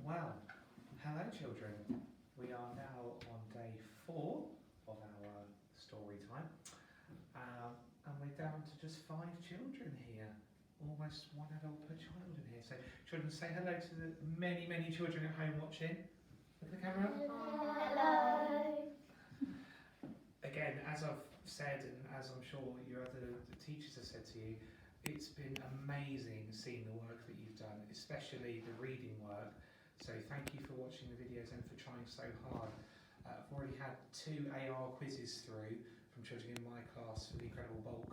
Well, hello children. We are now on day 4 of our story time. And we're down to just 5 children here. Almost one adult per child in here. So children, say hello to the many, many children at home watching. Look at the camera. Hello. Again, as I've said, and as I'm sure your other teachers have said to you, it's been amazing seeing the work that you've done, especially the reading work. So thank you for watching the videos and for trying so hard. I've already had 2 AR quizzes through from children in my class for the Incredible Bulk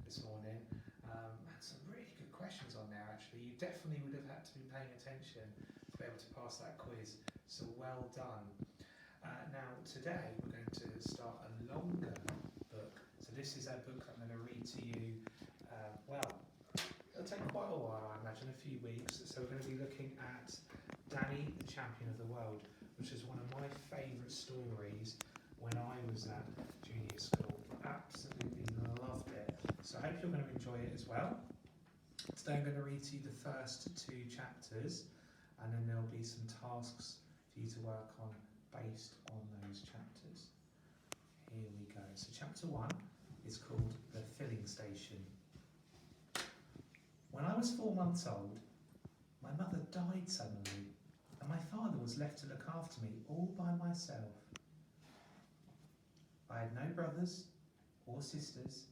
this morning. Had some really good questions on there actually. You definitely would have had to be paying attention to be able to pass that quiz, so well done. Now today we're going to start a longer book. So this is a book I'm going to read to you. It'll take quite a while, I imagine, a few weeks. So we're going to be looking at Danny, the Champion of the World, which is one of my favourite stories when I was at junior school. Absolutely loved it. So I hope you're going to enjoy it as well. Today I'm going to read to you the first 2 chapters, and then there'll be some tasks for you to work on based on those chapters. Here we go. So chapter 1 is called The Filling Station. When I was 4 months old, my mother died suddenly, and my father was left to look after me all by myself. I had no brothers or sisters,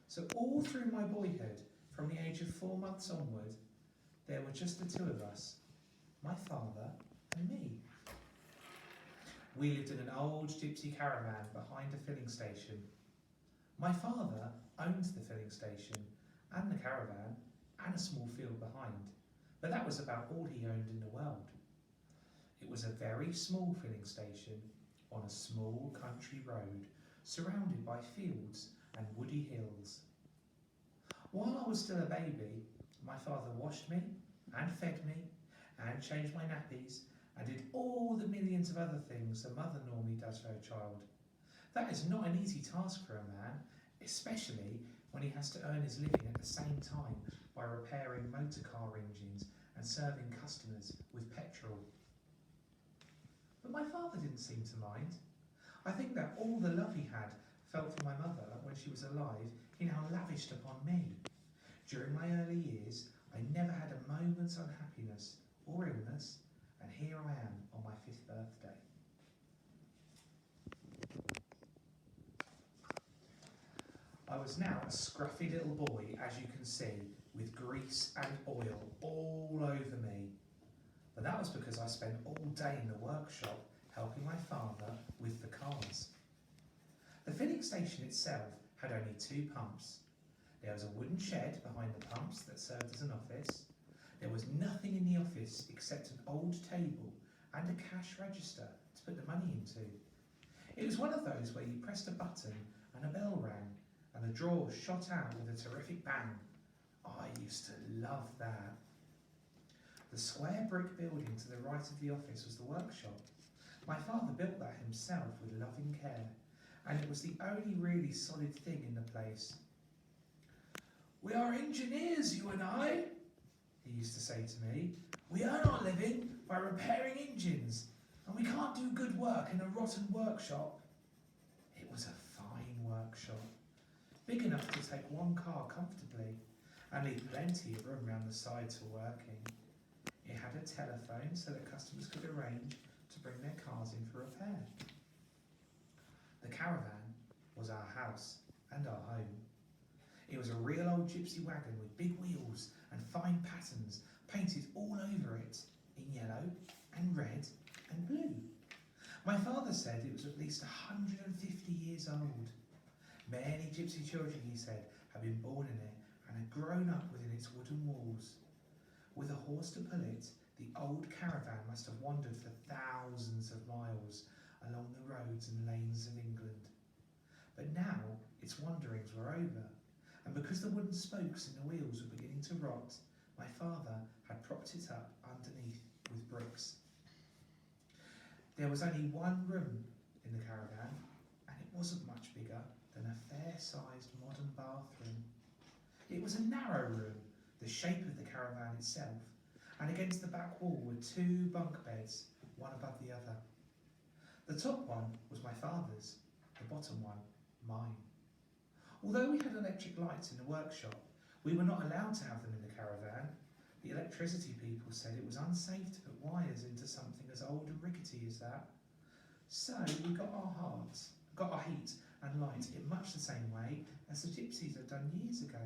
so all through my boyhood, from the age of 4 months onward, there were just the 2 of us, my father and me. We lived in an old gypsy caravan behind a filling station. My father owned the filling station and the caravan and a small field behind, but that was about all he owned in the world. It was a very small filling station on a small country road surrounded by fields and woody hills. While I was still a baby, my father washed me and fed me and changed my nappies and did all the millions of other things a mother normally does for her child. That is not an easy task for a man, especially when he has to earn his living at the same time by repairing motor car engines and serving customers with petrol. But my father didn't seem to mind. I think that all the love he had felt for my mother when she was alive, he now lavished upon me. During my early years, I never had a moment's unhappiness or illness, and here I am on my 5th birthday. I was now a scruffy little boy, as you can see, with grease and oil all over me. But that was because I spent all day in the workshop helping my father with the cars. The filling station itself had only 2 pumps. There was a wooden shed behind the pumps that served as an office. There was nothing in the office except an old table and a cash register to put the money into. It was one of those where you pressed a button and a bell rang and the drawers shot out with a terrific bang. I used to love that. The square brick building to the right of the office was the workshop. My father built that himself with loving care, and it was the only really solid thing in the place. "We are engineers, you and I," he used to say to me. "We earn our living by repairing engines, and we can't do good work in a rotten workshop." It was a fine workshop, big enough to take 1 car comfortably, and leave plenty of room round the sides for working. It had a telephone so that customers could arrange to bring their cars in for repair. The caravan was our house and our home. It was a real old gypsy wagon with big wheels and fine patterns painted all over it in yellow and red and blue. My father said it was at least 150 years old. Many gypsy children, he said, had been born in it and had grown up within its wooden walls. With a horse to pull it, the old caravan must have wandered for thousands of miles along the roads and lanes of England. But now its wanderings were over, and because the wooden spokes in the wheels were beginning to rot, my father had propped it up underneath with bricks. There was only 1 room in the caravan, and it wasn't much bigger than a fair-sized modern bathroom. It was a narrow room, the shape of the caravan itself, and against the back wall were 2 bunk beds, one above the other. The top one was my father's, the bottom one mine. Although we had electric lights in the workshop, we were not allowed to have them in the caravan. The electricity people said it was unsafe to put wires into something as old and rickety as that. So we got our heat and light in much the same way as the gypsies had done years ago.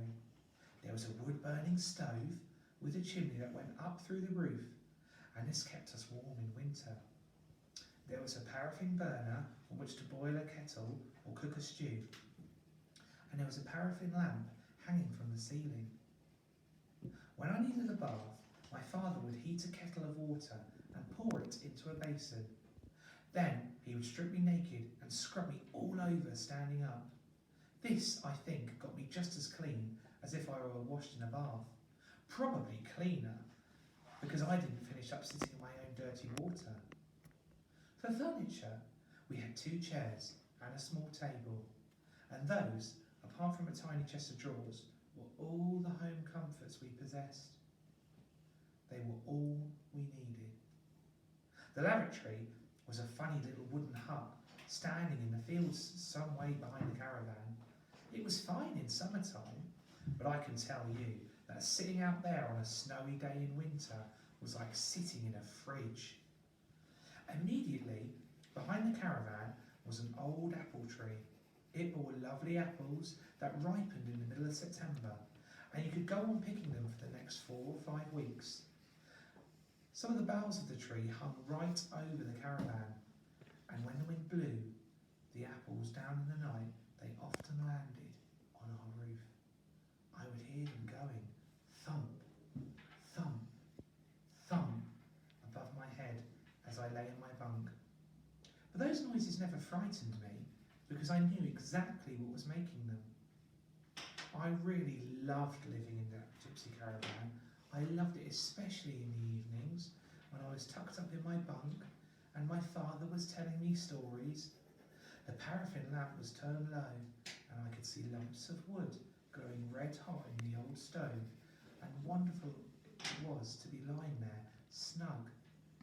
There was a wood-burning stove with a chimney that went up through the roof, and this kept us warm in winter. There was a paraffin burner on which to boil a kettle or cook a stew, and there was a paraffin lamp hanging from the ceiling. When I needed a bath, my father would heat a kettle of water and pour it into a basin. Then he would strip me naked and scrub me all over standing up. This, I think, got me just as clean as if I were washed in a bath. Probably cleaner, because I didn't finish up sitting in my own dirty water. For furniture, we had 2 chairs and a small table, and those, apart from a tiny chest of drawers, were all the home comforts we possessed. They were all we needed. The lavatory was a funny little wooden hut standing in the fields some way behind the caravan. It was fine in summertime, but I can tell you that sitting out there on a snowy day in winter was like sitting in a fridge. Immediately behind the caravan was an old apple tree. It bore lovely apples that ripened in the middle of September, and you could go on picking them for the next 4 or 5 weeks. Some of the boughs of the tree hung right over the caravan, and when the wind blew the apples down in the night, they often landed on our roof. I would hear them going thump, thump, thump above my head as I lay in my bunk. But those noises never frightened me, because I knew exactly what was making them. I really loved living in that gypsy caravan. I loved it especially in the evenings when I was tucked up in my bunk and my father was telling me stories. The paraffin lamp was turned low and I could see lumps of wood glowing red hot in the old stove, and wonderful it was to be lying there snug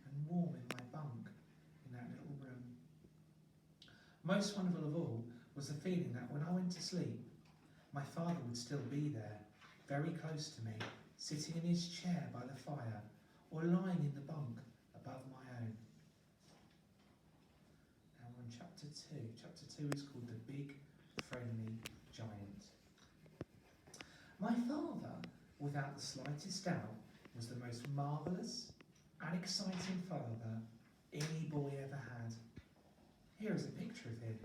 and warm in my bunk in that little room. Most wonderful of all was the feeling that when I went to sleep, my father would still be there, very close to me, sitting in his chair by the fire, or lying in the bunk above my own. Now we're on chapter 2. Chapter 2 is called The Big Friendly Giant. My father, without the slightest doubt, was the most marvellous and exciting father any boy ever had. Here is a picture of him.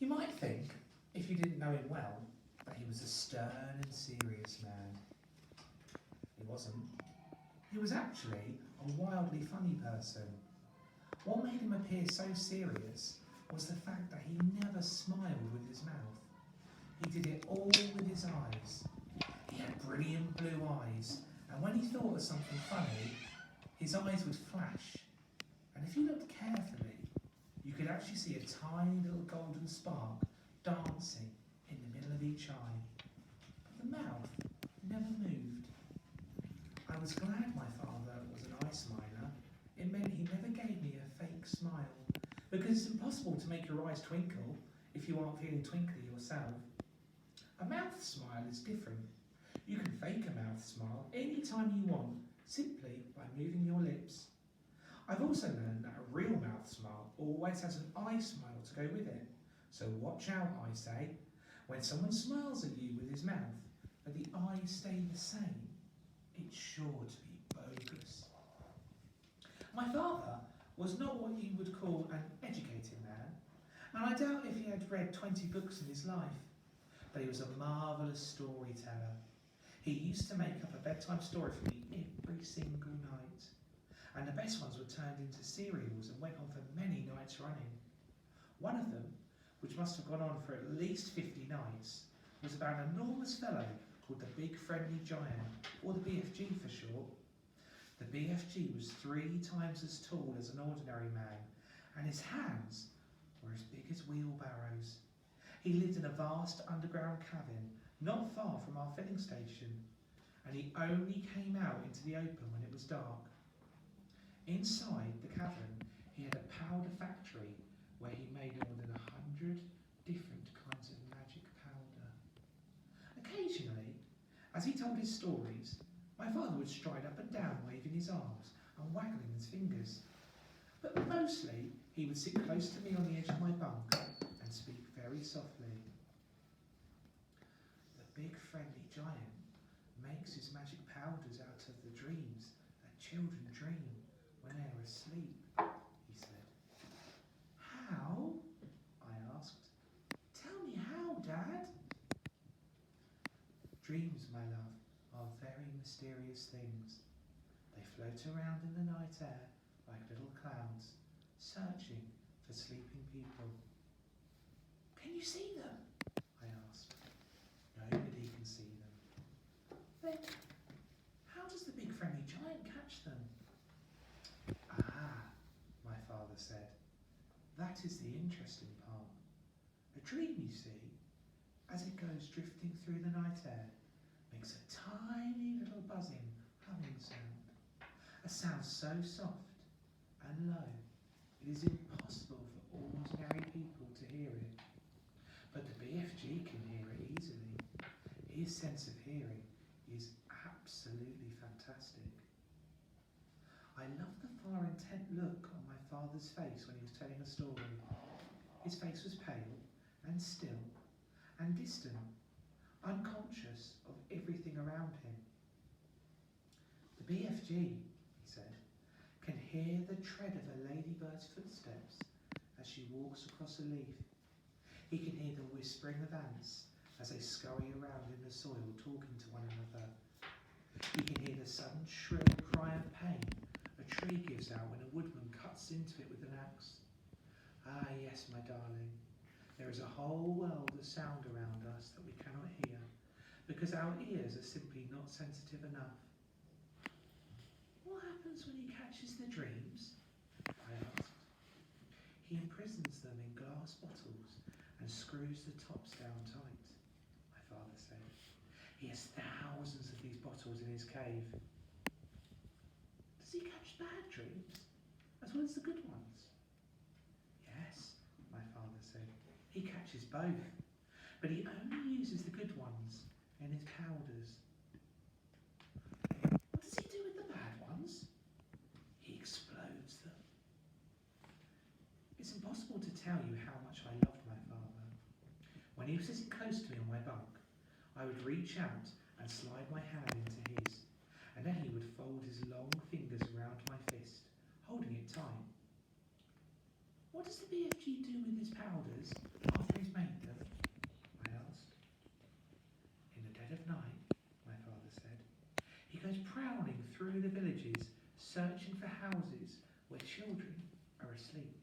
You might think, if you didn't know him well, that he was a stern and serious man. He wasn't. He was actually a wildly funny person. What made him appear so serious was the fact that he never smiled with his mouth. He did it all with his eyes. He had brilliant blue eyes, and when he thought of something funny, his eyes would flash. And if you looked carefully, you could actually see a tiny little golden spark dancing in the middle of each eye. But the mouth never moved. I was glad my father was an eye smiler. It meant he never gave me a fake smile, because it's impossible to make your eyes twinkle if you aren't feeling twinkly yourself. A mouth smile is different. You can fake a mouth smile any time you want, simply by moving your lips. I've also learned that a real mouth smile always has an eye smile to go with it. So watch out, I say. When someone smiles at you with his mouth, but the eyes stay the same, it's sure to be bogus. My father was not what you would call an educated man, and I doubt if he had read 20 books in his life, but he was a marvellous storyteller. He used to make up a bedtime story for me every single night, and the best ones were turned into serials and went on for many nights running. One of them, which must have gone on for at least 50 nights, was about an enormous fellow called the Big Friendly Giant, or the BFG for short. The BFG was 3 times as tall as an ordinary man, and his hands were as big as wheelbarrows. He lived in a vast underground cabin not far from our filling station, and he only came out into the open when it was dark. Inside the cavern, he had a powder factory where he made more than 100 different kinds of magic powder. Occasionally, as he told his stories, my father would stride up and down, waving his arms and waggling his fingers. But mostly, he would sit close to me on the edge of my bunk and speak very softly. The big friendly giant makes his magic powders out of the dreams that children dream when they are asleep, he said. How? I asked. Tell me how, Dad. Dreams, my love, are very mysterious things. They float around in the night air like little clouds, searching for sleeping people. Can you see them? I asked. Nobody can see them. Then, how does the big friendly giant catch them? Ah, my father said. That is the interesting part. A dream, you see, as it goes drifting through the night air, makes a tiny little buzzing, humming sound. A sound so soft and low, it is impossible for ordinary people to hear it. But the BFG can hear it easily. His sense of hearing is absolutely fantastic. I love the far intent look on my father's face when he was telling a story. His face was pale and still and distant, unconscious of everything around him. The BFG, he said, can hear the tread of a ladybird's footsteps as she walks across a leaf. He can hear the whispering of ants as they scurry around in the soil talking to one another. He can hear the sudden shrill cry of pain a tree gives out when a woodman cuts into it with an axe. Ah yes, my darling, there is a whole world of sound around us that we cannot hear because our ears are simply not sensitive enough. What happens when he catches the dreams? I asked. He imprisons them in glass bottles and screws the tops down tight, my father said. He has thousands of these bottles in his cave. Does he catch bad dreams as well as the good ones? Yes, my father said. He catches both, but he only uses the good ones in his powders. What does he do with the bad ones? He explodes them. It's impossible to tell you how much I loved my father. When he was sitting close to me on my bunk, I would reach out and slide my hand into his, and then he would fold his long fingers around my fist, holding it tight. What does the BFG do with his powders after he's made them? I asked. In the dead of night, my father said, he goes prowling through the villages, searching for houses where children are asleep.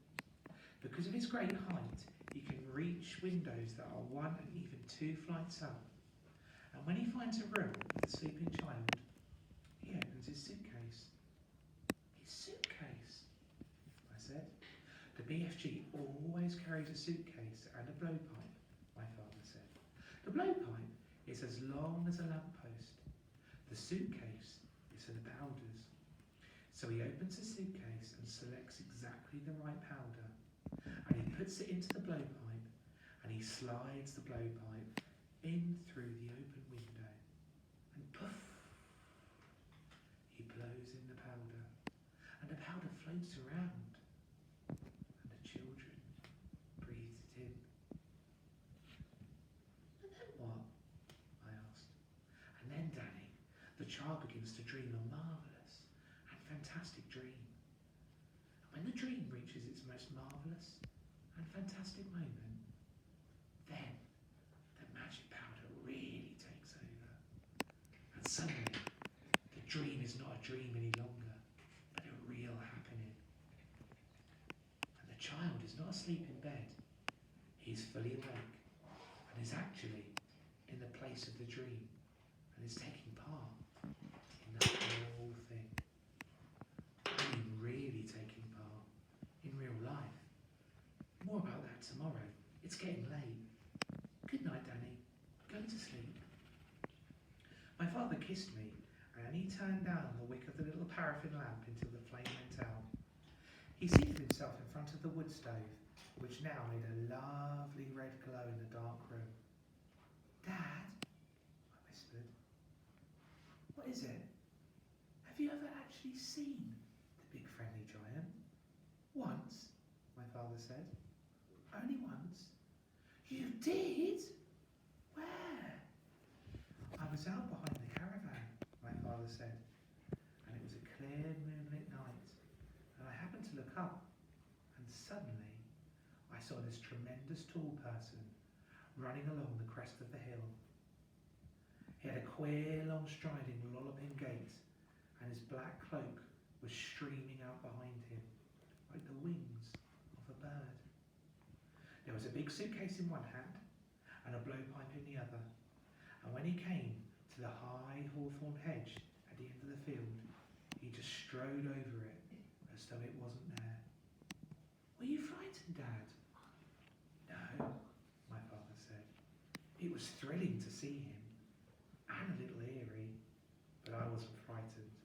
Because of his great height, he can reach windows that are 1 and even 2 flights up. And when he finds a room with a sleeping child, he opens his suitcase. His suitcase, I said. The BFG always carries a suitcase and a blowpipe, my father said. The blowpipe is as long as a lamppost. The suitcase is for the powders. So he opens the suitcase and selects exactly the right powder, and he puts it into the blowpipe, and he slides the blowpipe in through the open window, and poof, he blows in the powder, and the powder floats around, and the children breathe it in. And then what? I asked. And then, Danny, the child begins to dream a marvellous and fantastic dream. And when the dream reaches its most marvellous and fantastic moment, then the magic powder really takes over. And suddenly, the dream is not a dream any longer, but a real happening. And the child is not asleep in bed. He's fully awake and is actually in the place of the dream and is taking part in the whole thing. I mean, really taking part in real life. More about that tomorrow. It's getting late. My father kissed me, and he turned down the wick of the little paraffin lamp until the flame went out. He seated himself in front of the wood stove, which now made a lovely red glow in the dark room. "Dad," I whispered, "what is it? Have you ever actually seen the big friendly giant?" "Once," my father said. "Only once?" "You did? Where?" "I was out behind the caravan," my father said, "and it was a clear moonlit night, and I happened to look up, and suddenly I saw this tremendous tall person running along the crest of the hill. He had a queer, long-striding, lolloping gait, and his black cloak was streaming out behind him, like the wings of a bird. There was a big suitcase in one hand, and a blowpipe in the other, and when he came to the high hawthorn hedge at the end of the field, he just strode over it as though it wasn't there." "Were you frightened, Dad?" "No," my father said. "It was thrilling to see him, and a little eerie, but I wasn't frightened.